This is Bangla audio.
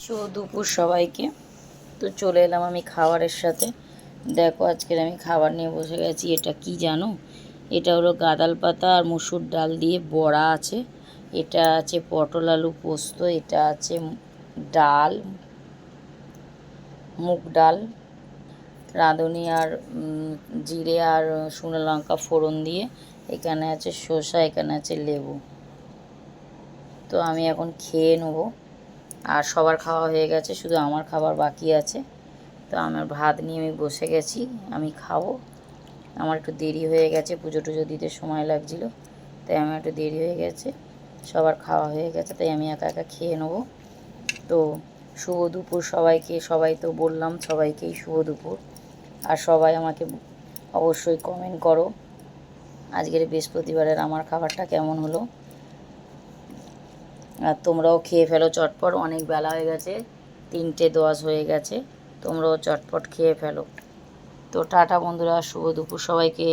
শুভ দুপুর সবাইকে। তো চলে এলাম আমি খাবারের সাথে। দেখো আজকের আমি খাবার নিয়ে বসে গেছি। এটা কি জানো? এটা হলো গাঁদাল পাতা আর মুসুর ডাল দিয়ে বড়া আছে। এটা আছে পটল আলু পোস্ত। এটা আছে ডাল, মুগ ডাল, রাঁধুনি আর জিরে আর শুকনো লঙ্কা ফোড়ন দিয়ে। এখানে আছে শসা, এখানে আছে লেবু। তো আমি এখন খেয়ে নেবো। আর সবার খাওয়া হয়ে গেছে, শুধু আমার খাবার বাকি আছে। তো আমার ভাত নিয়ে আমি বসে গেছি, আমি খাবো। আমার একটু দেরি হয়ে গেছে, পুজো টুজো দিতে সময় লাগছিল, তাই আমার একটু দেরি হয়ে গেছে। সবার খাওয়া হয়ে গেছে, তাই আমি একা একা খেয়ে নেবো। তো শুভ দুপুর সবাইকে। সবাই তো বললাম, সবাইকেই শুভ দুপুর। আর সবাই আমাকে অবশ্যই কমেন্ট করো আজকের বৃহস্পতিবারের আমার খাবারটা কেমন হলো। আর তোমরাও খেয়ে ফেলো চটপট, অনেক বেলা হয়ে গেছে, 3:10 হয়ে গেছে। তোমরাও চটপট খেয়ে ফেলো। তো টাটা বন্ধুরা, শুভ দুপুর সবাইকে।